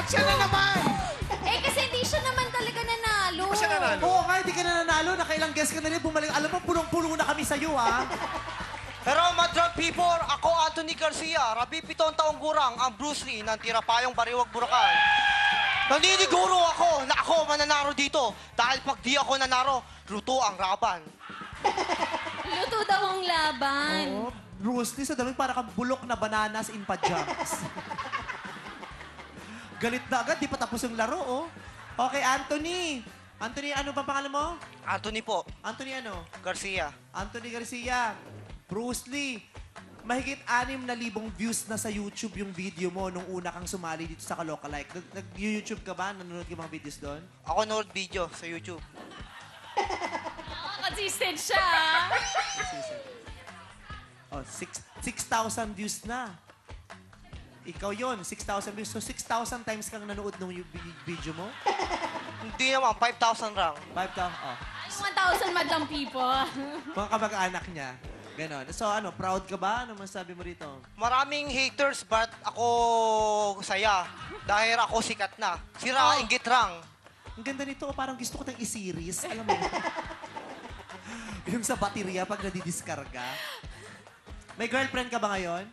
Ba't siya na naman? Eh, kasi hindi siya naman talaga nanalo. Ba't siya nanalo? Oo nga, hindi ka na nanalo. Nakailang guest ka na rin bumalik. Alam mo, pulong-pulo na kami sa'yo, ha? Pero Madrug people, ako Anthony Garcia, 17 taong gurang, ang Bruce Lee ng Tirapayong Bariwag, Bulacan. Naniniguro ako na ako mananaro dito dahil pag di ako nanaro, luto ang laban. Luto daw ang laban. Oo, Bruce Lee, sa dami para kang bulok na bananas in pajamas. Galit na agad, di pa tapos yung laro, oh. Okay, Anthony. Anthony, ano ba pangalan mo? Anthony po, Anthony ano? Garcia. Anthony Garcia. Bruce Lee. Mahigit 6,000 views na sa YouTube yung video mo nung una kang sumali dito sa Kalokalike. Nag-YouTube ka ba? Nanonood ka mga videos doon? Ako nanood video sa YouTube. Consistent siya. Oh, 6,000 views na. Ikaw yon 6,000 views. So, 6,000 times kang nanood ng video mo? Hindi naman, 5,000 lang. 5,000, oh. Yung 1,000 madlang people. Mga kamag-anak niya. Ganon. So, ano, proud ka ba? Ano masabi mo rito? Maraming haters, but ako saya. Dahil ako sikat na. Sira, inggit rang. Ang ganda nito, oh, parang gusto ko tayong i-series. Alam mo yun? Yung sa baterya pag nadidiskarga. May girlfriend ka ba ngayon?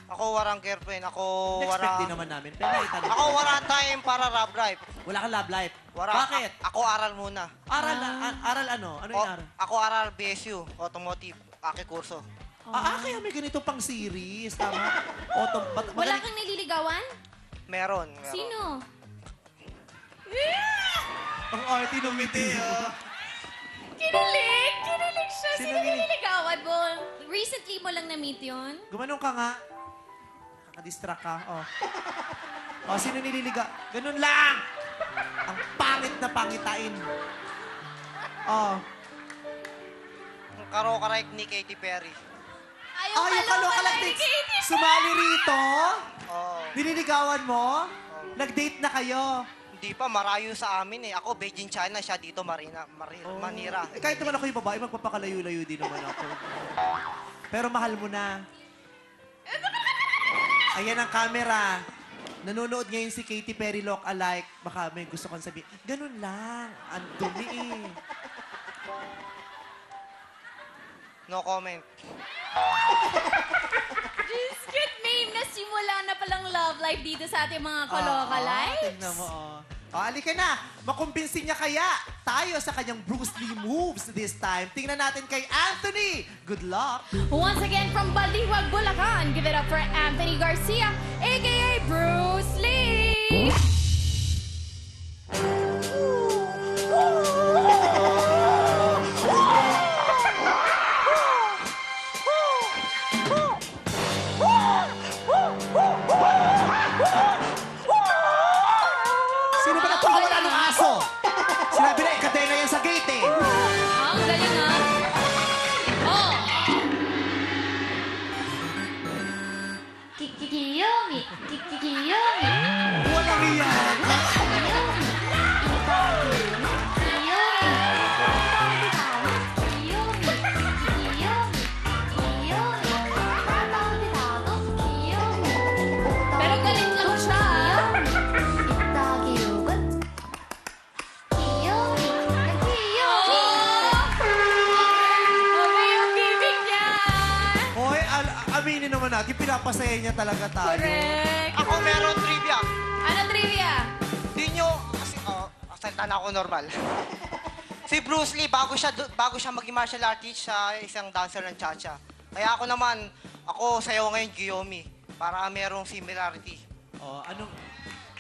Ako warang girlfriend. Ako Expect warang... din naman namin. Pero itanong. Ako warang time para love life. Wala kang love life. Bakit? Bakit? Ako aral muna. Aral na. Aral ano? Ano yung aral? Ako aral BSU, automotive, aki kurso. Kaya may ganito pang series. Tama? Wala kang nililigawan? Meron. Sino? Ang arty ng ngiti, oh. Kinilig! Kinilig siya. Sino Sino nililigawan mo? Recently mo lang na-meet yun? Gumanong ka nga. Nakadistract ka. Oh. Oh, sino nililiga? Ganun lang! Ang pangit na pangitain. Oh. Ang karo-karayk ni Katy Perry. Ayaw Yung Kalokalike sumali rito? Oo. Nililigawan mo? Nag-date na kayo? Hindi pa, marayo sa amin eh. Ako, Beijing, China, siya dito, Manira. Eh, kahit naman ako yung babae, magpapakalayo-layo din naman ako. Pero mahal mo na. Ayan ang camera. Nanonood ngayon si Katy Perry look-alike. Baka may gusto kang sabihin. Ganun lang. Ang dumi eh. No comment. Diyos, cute meme na simula na palang love life dito sa ating mga Kalokalikes. Tingnan mo, oh. Oh, alika na. Makumbinsin niya kaya tayo sa kanyang Bruce Lee moves this time. Tingnan natin kay Anthony. Good luck. Once again from Baliwag, Bulacan, give it up for Anthony Garcia, a.k.a. Bruce Lee! Sino ba nagpakawala ng aso? Sinabi na, ikadena yan sa gate eh. Ang galing ah. Oh! Kikiyomi, Kikiyomi, Walang iyan. Kiyomi, Pero galing lang siya ah. Okay yung bibig niya. Hoy, aminin naman natin, pinapasaya niya talaga tayo. Correct. Ako meron trivia. Ano trivia? Hindi nyo, kasi, salita na ako normal. Si Bruce Lee, bago siya maging martial artist, siya isang dancer ng cha-cha. Kaya ako naman, sayaw ngayon Kiyomi, para merong similarity. Oh,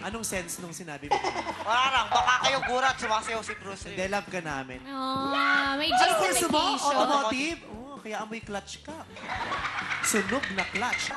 anong sense nung sinabi mo? Wala lang, baka kayo gurat, sumasayaw si Bruce Lee. Hindi, love ka namin. Oh, may Ano gusto mo? justification. Automotive? Oh, kaya amoy clutch ka. Sunog na clutch.